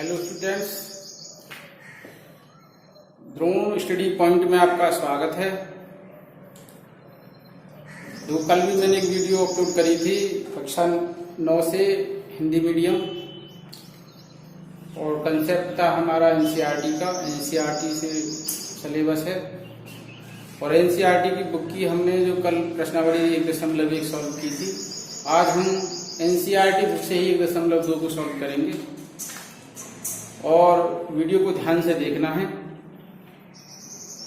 Hello students, Drona study point में आपका स्वागत है। तो कल भी मैंने एक वीडियो अपलोड करी थी कक्षा 9 से हिंदी मीडियम, और कंसेप्ट था हमारा एनसीईआरटी का। एनसीईआरटी से सिलेबस है और एनसीईआरटी की बुक की हमने जो कल प्रश्नावली 1.1 सॉल्व की थी, आज हम एनसीईआरटी बुक से ही 1.2 को सॉल्व करेंगे। और वीडियो को ध्यान से देखना है।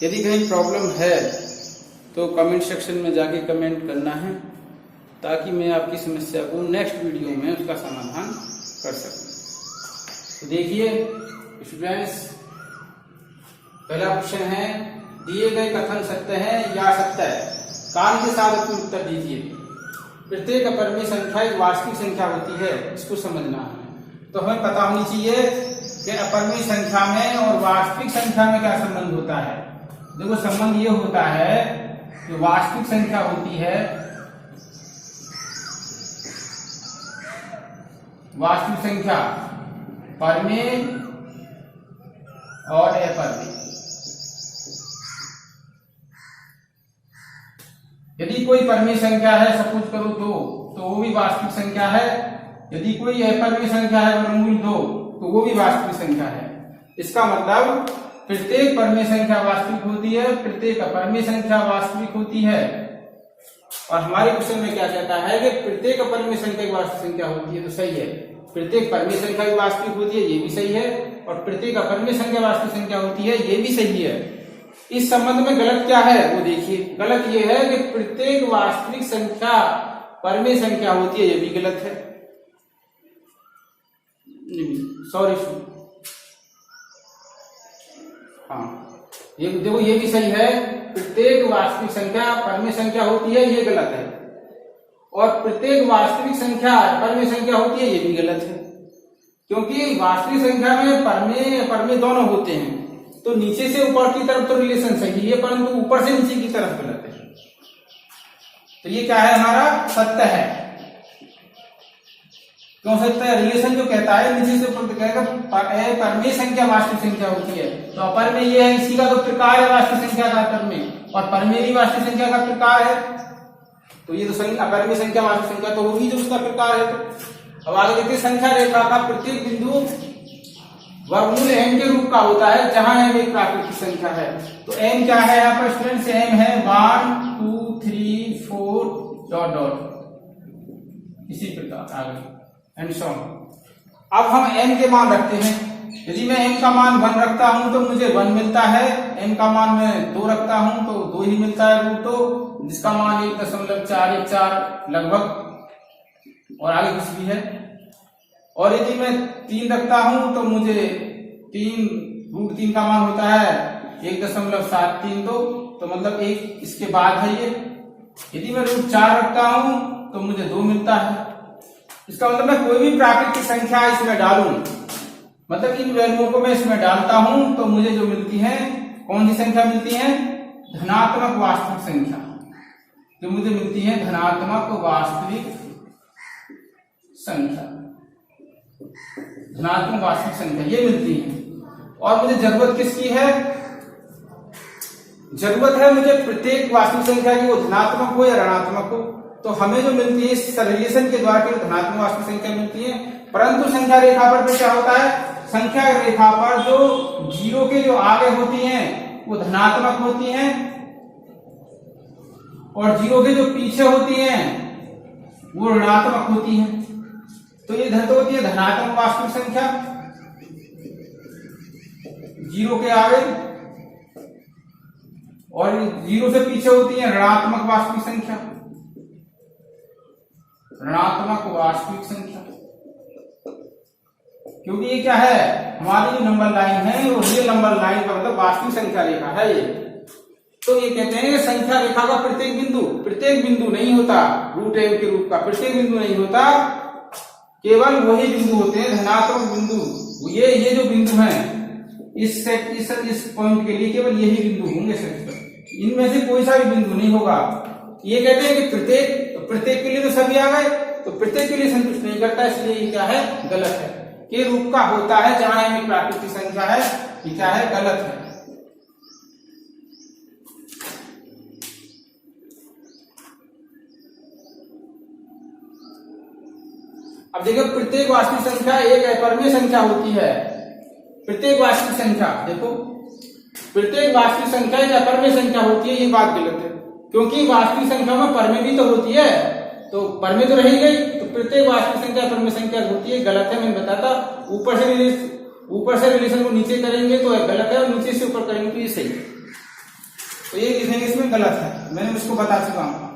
यदि कहीं प्रॉब्लम है तो कमेंट सेक्शन में जाके कमेंट करना है, ताकि मैं आपकी समस्या को नेक्स्ट वीडियो में उसका समाधान कर सकूं। तो देखिए स्टूडेंट्स, पहला क्वेश्चन है, दिए गए कथन सत्य है या सत्य है? काल के साथ अपने उत्तर दीजिए। प्रत्येक अपरिमेय संख्या एक वास्तविक संख्या होती है, इसको समझना है। तो हमें पता होनी चाहिए कि अपरिमेय संख्या में और वास्तविक संख्या में क्या संबंध होता है। देखो, संबंध ये होता है कि वास्तविक संख्या होती है, वास्तविक संख्या परिमेय और अपरिमेय। यदि कोई परिमेय संख्या है, सपोज करो 2, तो वो भी वास्तविक संख्या है। यदि कोई अपरिमेय संख्या है वर्गमूल 2, तो वो भी वास्तविक संख्या है। इसका मतलब प्रत्येक परिमेय संख्या वास्तविक होती है, प्रत्येक अपरिमेय संख्या वास्तविक होती है। और हमारे क्वेश्चन में क्या कहता है कि प्रत्येक अपरिमेय संख्या एक वास्तविक संख्या होती है, तो सही है। प्रत्येक परिमेय संख्या भी वास्तविक होती है, ये भी सही है। और प्रत्येक अपरिमेय संख्या वास्तविक संख्या होती है, ये भी सही है। इस संबंध में गलत क्या है वो देखिए। गलत ये है कि प्रत्येक वास्तविक संख्या परिमेय संख्या होती है, ये भी गलत है। सॉरी, हाँ, ये देखो, ये भी सही है। प्रत्येक वास्तविक संख्या परिमेय संख्या होती है, ये गलत है। और प्रत्येक वास्तविक संख्या परिमेय संख्या होती है, ये भी गलत है। क्योंकि वास्तविक संख्या में परिमेय अपरिमेय दोनों होते हैं, तो नीचे से ऊपर की तरफ तो रिलेशन सही है, परंतु ऊपर से नीचे की तरफ गलत है। तो ये क्या है, हमारा सत्य है। क्यों सत्य है? रिलेशन जो कहता है नीचे से ऊपर कहेगा परिमेय संख्या वास्तविक संख्या होती है, तो अपरिमेय ये है, इसी का तो प्रकार है वास्तविक संख्या का अपरिमेय, और परिमेय भी वास्तविक संख्या का प्रकार है। तो ये तो अपरिमेय संख्या वास्तविक संख्या तो होगी जो उसका प्रकार है। अब आगे देखिए, संख्या रेखा का प्रत्येक बिंदु वर्गमूल m के रूप का होता है, जहां m एक प्राकृतिक संख्या है। तो m क्या है यहाँ पर स्टूडेंट्स? m है 1 2 3 4 डॉट डॉट, इसी प्रकार आगे एंड सो ऑन। अब हम m के मान रखते हैं। यदि मैं m का मान 1 रखता हूं तो मुझे 1 मिलता है। m का मान मैं 2 रखता हूं तो 2 ही मिलता है, √2, जिसका मान 1.414 लगभग, और आगे कुछ भी है। और यदि मैं 3 रखता हूं तो मुझे √3 का मान होता है 1.732, तो मतलब 1 इसके बाद है ये। यदि मैं √4 रखता हूं तो मुझे 2 मिलता है। इसका मतलब मैं कोई भी प्राकृतिक संख्या इसमें डालूं, मतलब इन वैल्यूओं को मैं इसमें डालता हूं, तो मुझे जो मिलती है, कौन सी संख्या मिलती है? धनात्मक वास्तविक संख्या, जो मुझे मिलती है धनात्मक वास्तविक संख्या, धनात्मक वास्तविक संख्या ये मिलती है। और मुझे जरूरत किसकी है? जरूरत है मुझे प्रत्येक वास्तविक संख्या की, वो धनात्मक हो या ऋणात्मक हो। तो हमें जो मिलती है इस रिलेशन के द्वारा केवल धनात्मक वास्तविक संख्या मिलती है। परंतु संख्या रेखा पर क्या होता है? संख्या रेखा पर जो 0 के जो आगे होती हैं वो धनात्मक होती हैं, और 0 के जो पीछे होती हैं वो ऋणात्मक होती हैं। तो ये धन तो होती है धनात्मक वास्तविक संख्या 0 के आगे, और 0 से पीछे होती है ऋणात्मक वास्तविक संख्या, ऋणात्मक वास्तविक संख्या। क्योंकि ये क्या है, हमारी जो नंबर लाइन है वो रियल नंबर लाइन का मतलब वास्तविक संख्या रेखा है ये। तो ये कहते हैं कि संख्या रेखा का प्रत्येक बिंदु नहीं होता √m के रूप का, प्रत्येक बिंदु नहीं होता, केवल वही बिंदु होते हैं धनात्मक बिंदु। ये जो बिंदु हैं इस पॉइंट के लिए केवल यही बिंदु होंगे सिर्फ, इनमें से कोई सा भी बिंदु नहीं होगा। ये कहते हैं कि प्रत्येक के लिए तो सभी आ गए, तो प्रत्येक के लिए संतुष्ट नहीं करता, इसलिए ये क्या है, गलत है। के रूप का होता है जहां m एक प्राकृतिक संख्या है, ये क्या है, गलत है। अब देखो प्रत्येक वास्तविक संख्या एक अपरिमेय संख्या होती है। प्रत्येक वास्तविक संख्या, देखो प्रत्येक वास्तविक संख्या एक अपरिमेय संख्या होती है, ये बात गलत है, क्योंकि वास्तविक संख्या में परिमेय भी तो होती है, तो परिमेय तो रही गई, तो प्रत्येक वास्तविक संख्या अपरिमेय संख्या होती है, गलत है। मैंने बताता ऊपर से रिलेशन को नीचे करेंगे तो गलत है, और नीचे से ऊपर करेंगे तो ये सही है, तो ये लिखेंगे इसमें गलत है, मैंने उसको बता चुका हूं।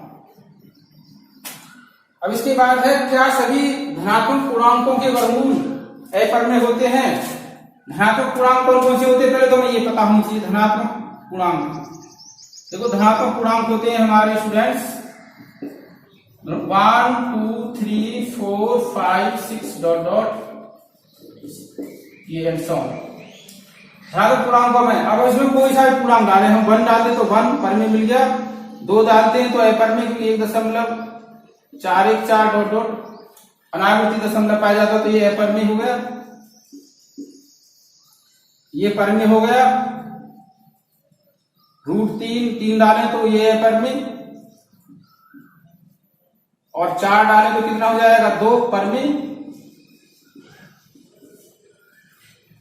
अब इसके बाद है, क्या सभी धनात्मक पूर्णांकों के वर्गमूल अपरिमेय होते हैं? धनात्मक पूर्णांक कौन कौन से होते हैं, पहले तो हमें ये पता होनी चाहिए। धनात्मक पूर्णांक, देखो धनात्मक पूर्णांक होते हैं हमारे स्टूडेंट्स 1 2 3 4 5 6 डॉट डॉट ये एंड सो ऑन। धनात्मक पूर्णांकों में अब इसमें कोई सा भी पूर्णांक डाले, हम 1 डालते तो 1 परिमेय मिल गया, 2 डालते हैं तो अपरिमेय के लिए 1.414 डॉट डॉट अनावर्ती दशमलव पाया जाता तो ये अपरिमेय हो गया, ये परिमेय हो गया। √3 डालें तो ये अपरिमेय, और 4 डालें तो कितना हो जाएगा, 2 परिमेय।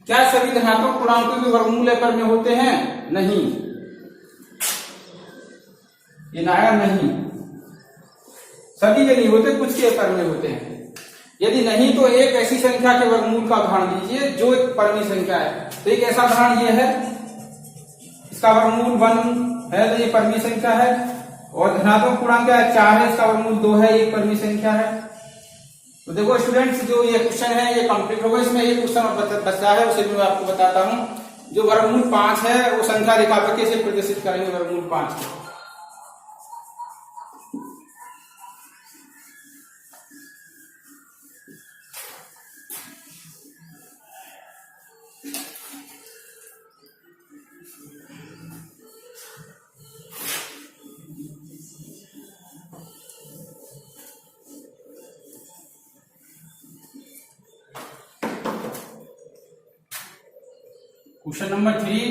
क्या सभी धनात्मक पूर्णांकों के वर्गमूल अपरिमेय होते हैं? नहीं, ये आएगा नहीं, सभी के नहीं होते, कुछ के अपरिमेय होते हैं। यदि नहीं तो एक ऐसी संख्या के वर्गमूल का उदाहरण दीजिए जो एक परिमेय संख्या है, तो एक ऐसा उदाहरण ये है, इसका वर्गमूल 1 है तो ये परिमेय संख्या है, और धनात्मक पूर्णांक क्या है, 4 है, इसका वर्गमूल 2 है, एक परिमेय संख्या है। तो देखो स्टूडेंट्स, जो ये क्वेश्चन है ये कंप्लीट होगा, इसमें एक क्वेश्चन बचा है, उसे मैं आपको बताता हूं। जो वर्गमूल 5 है वो संख्या रेखा पर कैसे प्रदर्शित करेंगे वर्गमूल 5 को। क्वेश्चन नंबर 3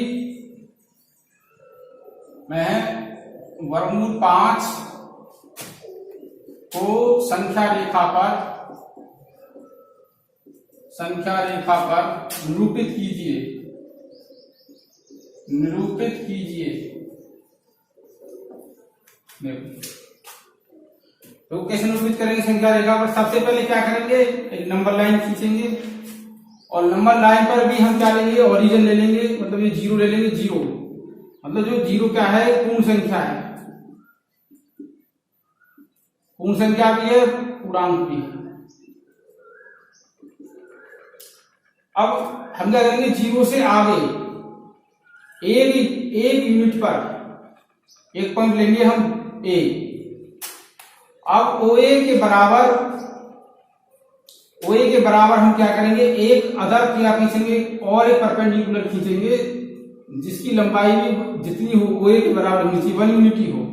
में वर्गमूल 5 को संख्या रेखा पर निरूपित कीजिए। तो कैसे निरूपित करेंगे संख्या रेखा पर? सबसे पहले क्या करेंगे, एक नंबर लाइन खींचेंगे, और नंबर लाइन पर भी हम क्या लेंगे, ओरिजिन ले लेंगे, मतलब ये 0 ले लेंगे। 0 मतलब जो 0 क्या है, पूर्ण संख्या है, पूर्ण संख्या भी है, पूर्णांक भी है। अब हम क्या करेंगे, 0 से आगे एक यूनिट पर एक पॉइंट लेंगे हम ए। अब OA के बराबर हम क्या करेंगे, एक अदर क्या खींचेंगे और एक परपेंडिकुलर खींचेंगे जिसकी लंबाई भी जितनी हो OA के बराबर होनी चाहिए, 1 यूनिट ही हो।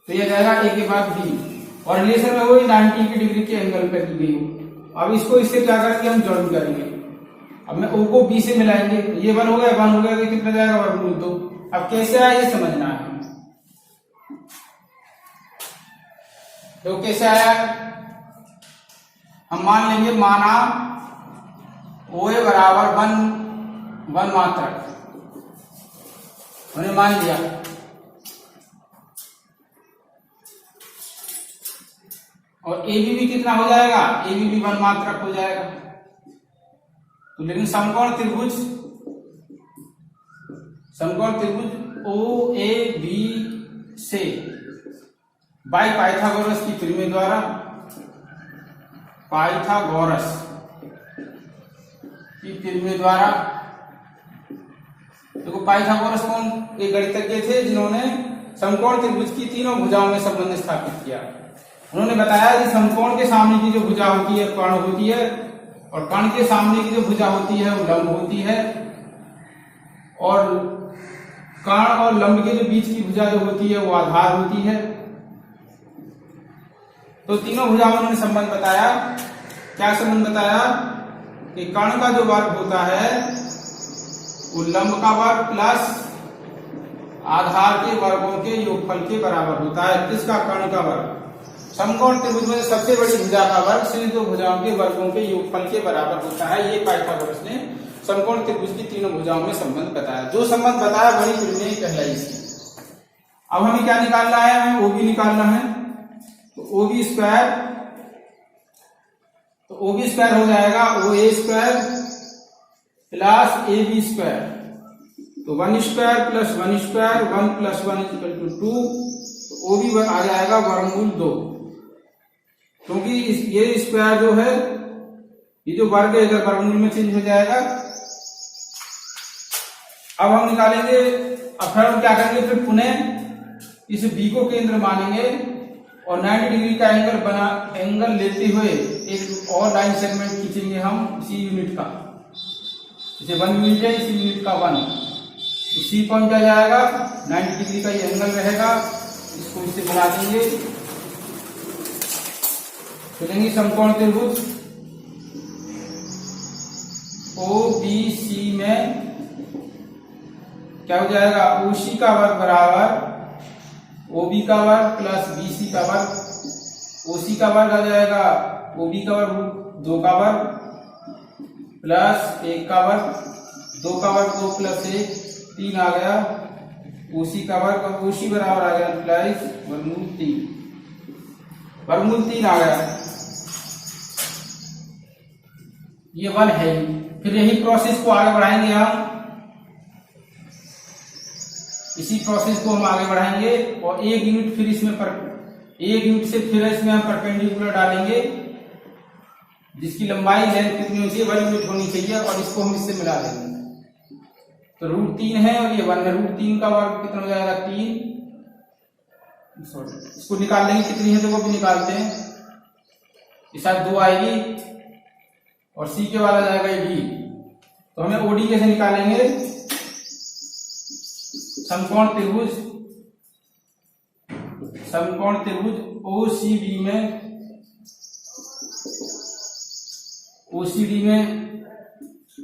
तो यह जाएगा A के बाद B, और रिलेशन में वो 90 की डिग्री के एंगल पर की गई हो। अब इसको इससे क्या करके हम ज्वाइन करेंगे। अब मैं O को B से मिलाएंगे, ये 1 हो गया, 1 हो गया, तो कितना जाएगा, वर्गमूल 2। अब कैसे आया ये समझना है। तो कैसे आया, हम मान लेंगे, माना OA बराबर 1 मात्रक, हमने मान लिया। और AB भी कितना हो जाएगा, AB भी 1 मात्रक हो जाएगा। तो लेकिन समकोण त्रिभुज OAB से बाई पाइथागोरस की प्रमेय द्वारा, देखो पाइथागोरस कौन, एक गणितज्ञ थे जिन्होंने समकोण त्रिभुज की तीनों भुजाओं में संबंध स्थापित किया। उन्होंने बताया कि समकोण के सामने की जो भुजा होती है कर्ण होती है, और कर्ण के सामने की जो भुजा होती है वो लंब होती है, और कर्ण और लंब के जो बीच की भुजा जो होती है वो आधार होती है। तो तीनों भुजाओं में उन्होंने संबंध बताया। क्या संबंध बताया कि कर्ण का जो वर्ग होता है वो लंब का वर्ग प्लस आधार के वर्गों के योगफल के बराबर होता है। किसका? कर्ण का वर्ग। समकोण त्रिभुज में सबसे बड़ी भुजा का वर्ग शीर्ष दो भुजाओं के वर्गों के योगफल के बराबर होता है। ये पाइथागोरस ने समकोण त्रिभुज की तीनों भुजाओं में संबंध बताया। जो संबंध बताया बड़ी परिमेय कहलाई। अब हमें क्या निकालना है? हमें ओबी निकालना है। तो ओबी स्क्वायर, तो ओबी स्क्वायर हो जाएगा O A square plus A B square. तो 1 square plus 1 square 1 plus 1 equal to 2। तो ओबी आ जाएगा वर्गमूल 2, क्योंकि ये स्क्वायर जो है ये जो वर्ग है इधर वर्गमूल में चेंज हो जाएगा। अब हम निकालेंगे, अब फिर हम क्या करेंगे? फिर पुनः इस बी को केंद्र मानेंगे और 90 डिग्री का एंगल लेते हुए एक और लाइन सेगमेंट खींचेंगे हम इसी यूनिट का। जैसे 1 यूनिट है, इसी यूनिट का 1, तो सी पॉइंट आ जाएगा, 90 डिग्री का ये एंगल रहेगा। इसको इससे बना देंगे। चलेंगे समकोण त्रिभुज ओ बी सी में क्या हो जाएगा? ओसी का वर्ग बराबर ओबी का वर्ग प्लस बीसी का वर्ग। ओसी का वर्ग आ जाएगा ओबी का वर्ग 2 का वर्ग प्लस 1 का वर्ग, 2 का वर्ग 2 प्लस 1 3 आ गया। ओसी का वर्ग और ओसी बराबर आ गया प्लस वर्गमूल 3, वर्गमूल 3 आ गया। ये 1 है। फिर यही प्रोसेस को आगे बढ़ाएंगे हम, इसी प्रोसेस को हम आगे बढ़ाएंगे और एक यूनिट फिर इसमें एक यूनिट से फिर इसमें हम परपेंडिकुलर डालेंगे, जिसकी लंबाई लेंथ कितनी होनी चाहिए? 1 यूनिट होनी चाहिए, और इसको हम इससे मिला देंगे। तो √3 है और ये 1 है। √3 का वर्ग कितना हो जाएगा? 3। इसको निकाल लेंगे कितनी है, तो वो भी निकालते हैं। इस साथ 2 आएगी और सी के बाद आ जाएगा ये डी। तो हमें ओडी कैसे निकालेंगे? समकोण त्रिभुज ओसीडी में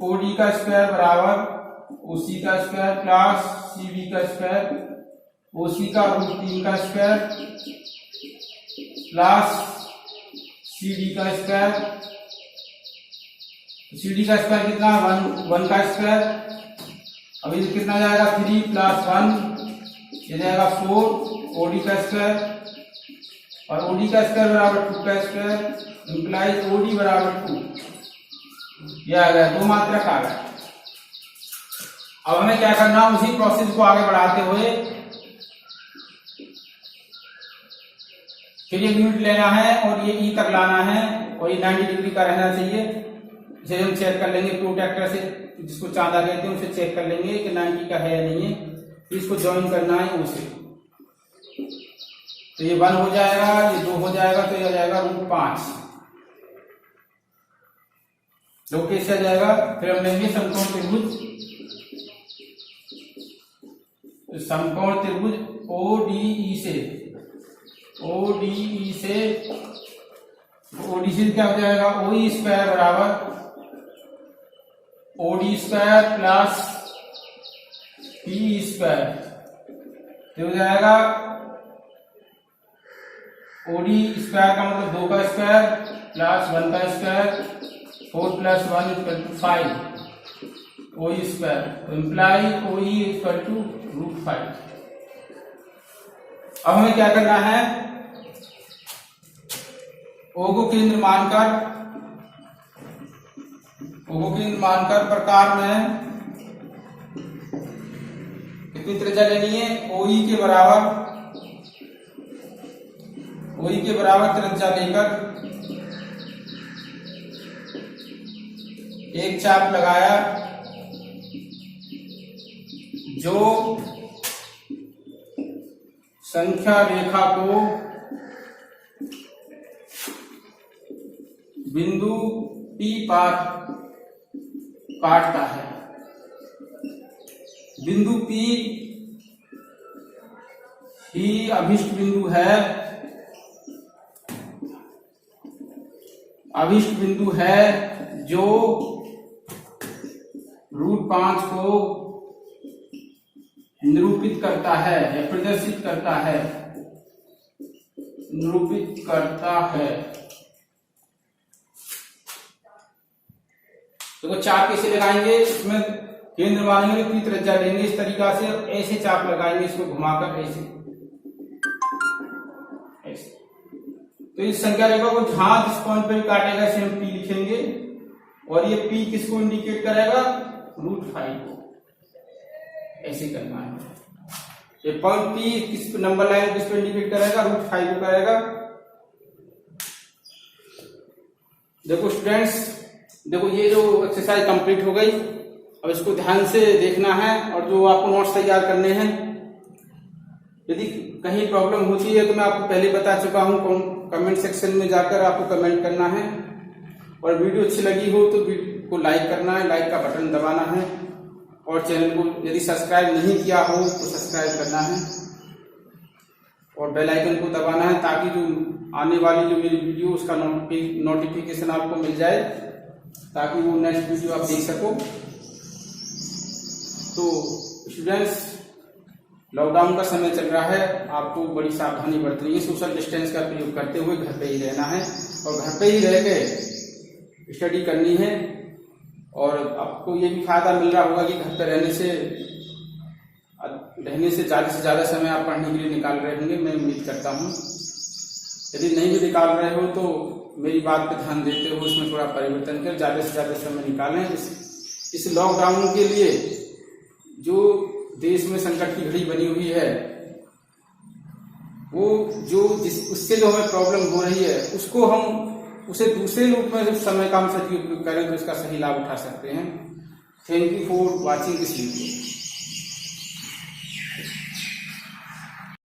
ओडी का स्क्वायर बराबर ओसी का स्क्वायर प्लस सीबी का स्क्वायर, ओसी का √3 का स्क्वायर प्लस सीडी का स्क्वायर। सीडी का स्क्वायर कितना? 1 का स्क्वायर। अभी कितना जाएगा? 3 प्लस 1 ये जाएगा 4 ओडी का स्क्वायर, और ओडी का स्क्वायर बराबर 2 का स्क्वायर इंप्लाइज ओडी बराबर 2। ये आ गया, 2 मात्रक आ गया। अब हमें क्या करना? उसी प्रोसेस को आगे बढ़ाते हुए फिर ये यूनिट लेना है और ये ई तक लाना है, और ये 90 डिग्री का रहना चाहिए। इसे हम चेक कर लेंगे प्रोट्रैक्टर से, जिसको चांदा कहते हैं, उसे चेक कर लेंगे कि 90 का है या नहीं है। इसको ज्वाइन करना है उसे। तो ये 1 हो जाएगा, ये 2 हो जाएगा, तो ये आ जाएगा √5। दो कैसे आ जाएगा? फिर हम लेंगे समकोण त्रिभुज। समकोण त्रिभुज ओडीई से क्या हो जाएगा? ओई स्क्वायर बराबर OD square plus P square. तो हो जाएगा ओडी स्क्वायर का मतलब 2 का स्क्वायर प्लस 1 का स्क्वायर, 4 प्लस 1 इक्वल टू 5 ओई स्क्वायर। तो इम्प्लाई ओई इक्वल टू √5। अब हमें क्या करना है? ओ को केंद्र मानकर प्रकार में कितनी त्रिज्या लेनी है? ओई के बराबर त्रिज्या लेकर एक चाप लगाया, जो संख्या रेखा को बिंदु P पर काटता है। बिंदु P ही अभिष्ट बिंदु है अभिष्ट बिंदु है जो √5 को निरूपित करता है या प्रदर्शित करता है, निरूपित करता है। तो चाप कैसे लगाएंगे, इसमें केंद्र मानेंगे, पूरी त्रिज्या लेंगे इस तरीका से, ऐसे चाप लगाएंगे इसको घुमाकर, ऐसे ऐसे। तो इस संख्या रेखा को जहां जिस पॉइंट पर काटेगा इसे हम P लिखेंगे, और ये P किसको इंडिकेट करेगा, √5 को। ऐसे करना है। ये पॉइंट P किस नंबर लाइन किस पे इंडिकेट करेगा, √5 को करेगा। देखो स्टूडेंट्स, देखो ये जो एक्सरसाइज कंप्लीट हो गई। अब इसको ध्यान से देखना है और जो आपको नोट्स तैयार करने हैं। यदि कहीं प्रॉब्लम होती है तो मैं आपको पहले बता चुका हूं, कमेंट सेक्शन में जाकर आपको कमेंट करना है। और वीडियो अच्छी लगी हो तो वीडियो को लाइक करना है, लाइक का बटन दबाना है, और चैनल को यदि सब्सक्राइब नहीं किया हो तो सब्सक्राइब करना है, और बेल आइकन को दबाना है, ताकि जो आने वाली जो मेरी वीडियो उसका नोटिफिकेशन आपको मिल जाए, ताकि वो नेक्स्ट वीडियो आप देख सको। तो स्टूडेंट्स, लॉकडाउन का समय चल रहा है, आपको बड़ी सावधानी बरतनी है। सोशल डिस्टेंस का प्रयोग करते हुए घर पे ही रहना है, और घर पे ही रह के स्टडी करनी है। और आपको ये भी फायदा मिल रहा होगा कि घर पे रहने से ज्यादा समय आप पढ़ने के लिए निकाल रहे होंगे, मैं उम्मीद करता हूँ। यदि नहीं भी निकाल रहे हो तो मेरी बात पे ध्यान देते हो, इसमें थोड़ा परिवर्तन कर ज्यादा से ज्यादा समय निकालें। इस लॉकडाउन के लिए जो देश में संकट की घड़ी बनी हुई है, वो उससे जो हमें प्रॉब्लम हो रही है, उसको हम उसे दूसरे रूप में समय का हम सदुपयोग करें तो इसका सही लाभ उठा सकते हैं। Thank you for watching this video.